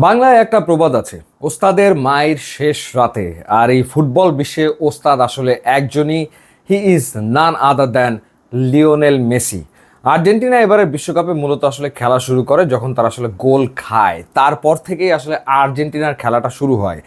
বাংলায় একটা প্রবাদ আছে, ওস্তাদের মায়ের শেষ রাতে। আর এই ফুটবল বিশ্বে ওস্তাদ আসলে একজনই, he is none other than Lionel Messi. Argentina এবারে বিশ্বকাপে মূলত আসলে খেলা শুরু করে যখন তারা আসলে গোল খায়, তারপর থেকেই আসলে আর্জেন্টিনার খেলাটা শুরু হয়।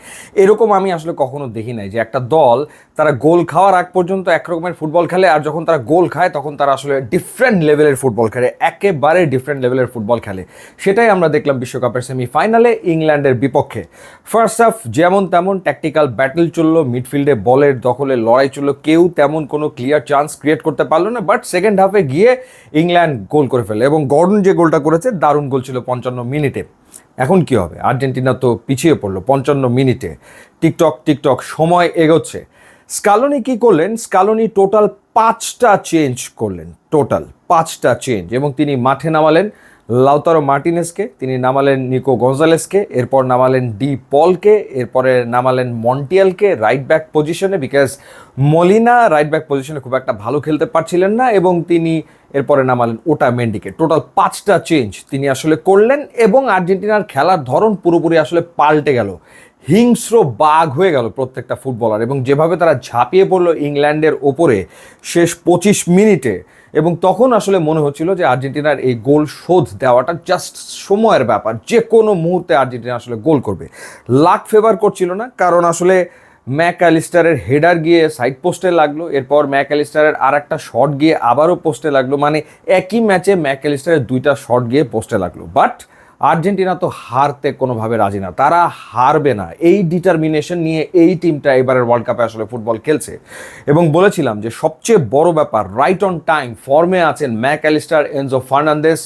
এরকম আমি আসলে কখনো দেখি নাই যে একটা দল তারা গোল খাওয়ার আগ পর্যন্ত একরকমের ফুটবল খেলে, আর যখন তারা গোল খায় তখন তারা আসলে ডিফারেন্ট লেভেলের ফুটবল খেলে, একেবারে ডিফারেন্ট লেভেলের ফুটবল খেলে। সেটাই আমরা দেখলাম বিশ্বকাপের সেমিফাইনালে ইংল্যান্ডের বিপক্ষে। ফার্স্ট হাফ যেমন তেমন ট্যাকটিক্যাল ব্যাটল চললো, মিডফিল্ডে বলের দখলে লড়াই চললো, কেউ তেমন কোনো ক্লিয়ার চান্স ক্রিয়েট করতে পারলো না। বাট সেকেন্ড হাফে গিয়ে ইংল্যান্ড গোল করে ফেলে, এবং গর্ডন যে গোলটা করেছে দারুণ গোল ছিল 55 মিনিটে। এখন কি হবে? আর্জেন্টিনা তো পিছিয়ে পড়লো 55 মিনিটে। টিকটক টিকটক সময় এগোচ্ছে। স্কালোনি কি করলেন? স্কালোনি টোটাল 5টা চেঞ্জ করলেন, টোটাল 5টা চেঞ্জ। এবং তিনি মাঠে নামালেন লাউতারো মার্টিনেসকে, তিনি নামালেন নিকো গঞ্জালেসকে, এরপর নামালেন ডি পলকে, এরপরে নামালেন মন্টিয়ালকে রাইট ব্যাক পজিশনে, বিকজ মলিনা রাইট ব্যাক পজিশনে খুব একটা ভালো খেলতে পারছিলেন না, এবং তিনি এরপরে নামালেন ওটা মেন্ডিকে। টোটাল 5টা চেঞ্জ তিনি আসলে করলেন, এবং আর্জেন্টিনার খেলার ধরন পুরোপুরি আসলে পাল্টে গেল। হিংস্র বাঘ হয়ে গেল প্রত্যেকটা ফুটবলার, এবং যেভাবে তারা ঝাঁপিয়ে পড়লো ইংল্যান্ডের ওপরে শেষ 25 মিনিটে, এবং তখন আসলে মনে হচ্ছিল যে আর্জেন্টিনার এই গোল শোধ দেওয়াটা জাস্ট সময়ের ব্যাপার, যে কোনো মুহূর্তে আর্জেন্টিনা আসলে গোল করবে। লাক ফেভার করছিল না, কারণ আসলে ম্যাকঅ্যালিস্টারের হেডার গিয়ে সাইড পোস্টে লাগলো, এরপর ম্যাকঅ্যালিস্টারের আর একটা শট গিয়ে আবারও পোস্টে লাগলো, মানে একই ম্যাচে ম্যাকঅ্যালিস্টারের 2টা শট গিয়ে পোস্টে লাগলো। বাট আর্জেন্টিনা তো হারতে কোনোভাবে রাজি না, তারা হারবে না, এই ডিটারমিনেশন নিয়ে এই টিমটা এবারের ওয়ার্ল্ড কাপে আসলে ফুটবল খেলছে। এবং বলেছিলাম যে সবচেয়ে বড় ব্যাপার, রাইট অন টাইম ফর্মে আছেন ম্যাকঅ্যালিস্টার, এনজো ফার্নান্দেস,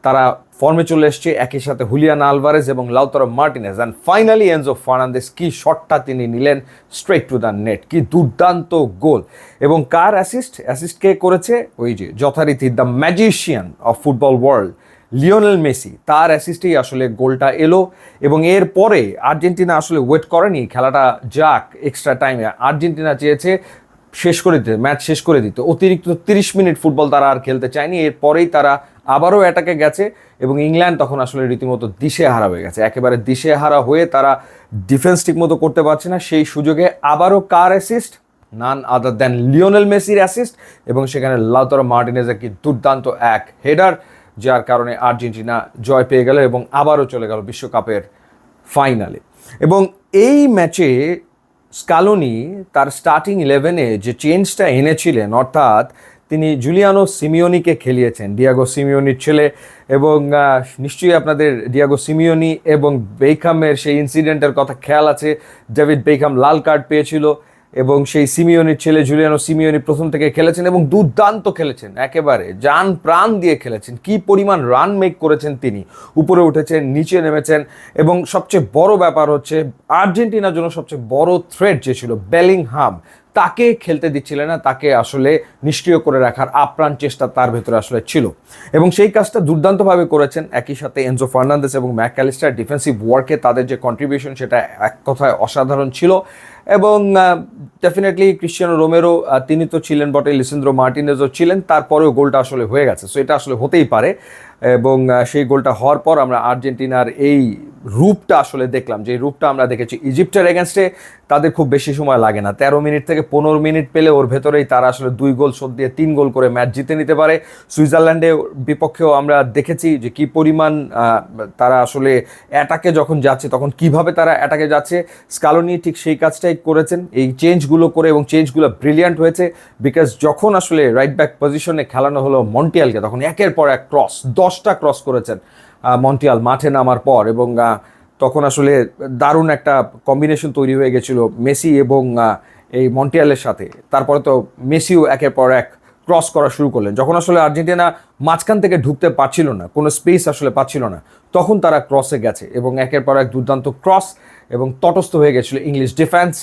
তারা ফর্মে চলে এসছে, একই সাথে হুলিয়ান আলভারেজ এবং Lautaro Martinez. And finally Enzo Fernandez, কি শটটা তিনি নিলেন স্ট্রেট টু দ্য নেট, কি দুর্দান্ত গোল। এবং কার অ্যাসিস্ট কে করেছে? ওই যে যথারীতি the magician of football world Lionel Messi, তার অ্যাসিস্টেই আসলে গোলটা এলো। এবং এরপরে আর্জেন্টিনা আসলে ওয়েট করেনি খেলাটা যাক এক্সট্রা টাইমে, আর্জেন্টিনা চেয়েছে শেষ করে দিতে, ম্যাচ শেষ করে দিতে। অতিরিক্ত 30 মিনিট ফুটবল তারা আর খেলতে চায়নি, এরপরেই তারা আবারও অ্যাটাকে গেছে, এবং ইংল্যান্ড তখন আসলে রীতিমতো দিশেহারা হয়ে গেছে, একেবারে দিশেহারা হয়ে তারা ডিফেন্স ঠিক মতো করতে পারছে না। সেই সুযোগে আবারও কার অ্যাসিস্ট? নান আদার দ্যান লিওনেল মেসির অ্যাসিস্ট, এবং সেখানে লাউতারো মার্টিনেজের কি দুর্দান্ত এক হেডার, যার কারণে আর্জেন্টিনা জয় পেয়ে গেল এবং আবারও চলে গেল বিশ্বকাপের ফাইনালে। এবং এই ম্যাচে স্কালোনি তার স্টার্টিং 11-এ যে চেঞ্জটা এনেছিলেন, অর্থাৎ তিনি জুলিয়ানো সিমিওনিকে খেলিয়েছেন, ডিয়াগো সিমিওনির ছেলে। এবং নিশ্চয়ই আপনাদের ডিয়াগো সিমিওনি এবং বেকহামের সেই ইনসিডেন্টের কথা খেয়াল আছে, ডেভিড বেকহাম লাল কার্ড পেয়েছিল, এবং সেই সিমিওনির ছেলে জুলিয়ানো সিমিওনি প্রথম থেকে খেলেছেন এবং দুর্দান্ত খেলেছেন, একেবারে জান প্রাণ দিয়ে খেলেছেন। কি পরিমাণ রান মেক করেছেন তিনি, উপরে উঠেছেন, নিচে নেমেছেন। এবং সবচেয়ে বড় ব্যাপার হচ্ছে আর্জেন্টিনার জন্য সবচেয়ে বড় থ্রেট যে ছিল বেলিংহাম, তাকে খেলতে দিচ্ছিলেন না, তাকে আসলে নিষ্ক্রিয় করে রাখার আপ্রাণ চেষ্টা তার ভেতরে আসলে ছিল, এবং সেই কাজটা দুর্দান্তভাবে করেছেন। একই সাথে এনজো ফার্নান্দেস এবং ম্যাকঅ্যালিস্টার ডিফেন্সিভ ওয়ার্কে তাদের যে কন্ট্রিবিউশন, সেটা এক কথায় অসাধারণ ছিল। এবং ডেফিনেটলি ক্রিশ্চিয়ানো রোমেরো, তিনি তো ছিলেন বটে, লিসেন্দ্রো মার্টিনেজও ছিলেন, তারপরেও গোলটা আসলে হয়ে গেছে, সো এটা আসলে হতেই পারে। এবং সেই গোলটা হওয়ার পর আমরা আর্জেন্টিনার এই রূপটা আসলে দেখলাম, যে রূপটা আমরা দেখেছি ইজিপ্টের এগেনস্টে। তাদের খুব বেশি সময় লাগে না, 13 মিনিট থেকে 15 মিনিট পেলে ওর ভেতরেই তারা আসলে 2 গোল শোধ দিয়ে 3 গোল করে ম্যাচ জিতে নিতে পারে। সুইজারল্যান্ডের বিপক্ষেও আমরা দেখেছি যে কি পরিমাণ তারা আসলে অ্যাটাকে যখন যাচ্ছে তখন কিভাবে তারা অ্যাটাকে যাচ্ছে। স্কালোনি ঠিক সেই কাজটাই করেছেন, এই চেঞ্জগুলো করে, এবং চেঞ্জগুলো ব্রিলিয়ান্ট হয়েছে। বিকজ যখন আসলে রাইট ব্যাক পজিশনে খেলানো হলো মন্টিয়ালকে, তখন একের পর এক ক্রস, 10টা ক্রস করেছেন মন্টিয়াল মাঠে নামার পর। এবং তখন আসলে দারুণ একটা কম্বিনেশন তৈরি হয়ে গেছিলো মেসি এবং এই মন্টিয়ালের সাথে। তারপরে তো মেসিও একের পর এক ক্রস করা শুরু করলেন। যখন আসলে আর্জেন্টিনা মাঝখান থেকে ঢুকতে পারছিল না, কোনো স্পেস আসলে পাচ্ছিল না, তখন তারা ক্রসে গেছে, এবং একের পর এক দুর্দান্ত ক্রস, এবং তটস্থ হয়ে গেছিলো ইংলিশ ডিফেন্স।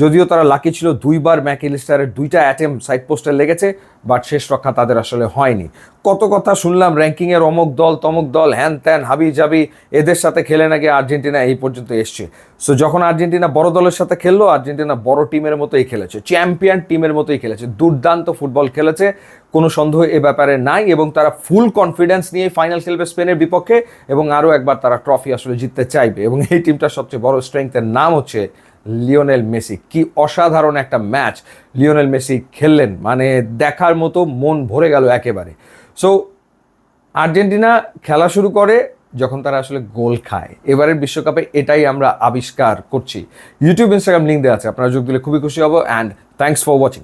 যদিও তারা লাকি ছিল, 2বার ম্যাকঅ্যালিস্টারের 2টা অ্যাটেম্প সাইড পোস্টে লেগেছে, বাট শেষ রক্ষা তাদের আসলে হয়নি। কত কথা শুনলাম র্যাঙ্কিংয়ের অমুক দল তমুক দল, হ্যান ত্যান হাবি জাবি, এদের সাথে খেলে নাকি আর্জেন্টিনা এই পর্যন্ত এসছে। সো যখন আর্জেন্টিনা বড় দলের সাথে খেললো, আর্জেন্টিনা বড় টিমের মতোই খেলেছে, চ্যাম্পিয়ন টিমের মতোই খেলেছে, দুর্দান্ত ফুটবল খেলেছে, কোনো সন্দেহ এ ব্যাপারে নাই। এবং তারা ফুল কনফিডেন্স নিয়ে ফাইনাল খেলবে স্পেনের বিপক্ষে, এবং আরও একবার তারা ট্রফি আসলে জিততে চাইবে। এবং এই টিমটার সবচেয়ে বড় স্ট্রেংথের নাম হচ্ছে লিওনেল মেসি। কি অসাধারণ একটা ম্যাচ লিওনেল মেসি খেললেন, মানে দেখার মতো, মন ভরে গেল একেবারে। সো আর্জেন্টিনা খেলা শুরু করে যখন তারা আসলে গোল খায়। এবারের বিশ্বকাপে এটাই আমরা আবিষ্কার করছি। ইউটিউব ইনস্টাগ্রাম লিঙ্ক দেওয়া আছে, আপনারা যোগ দিলে খুবই খুশি হব। And thanks for watching.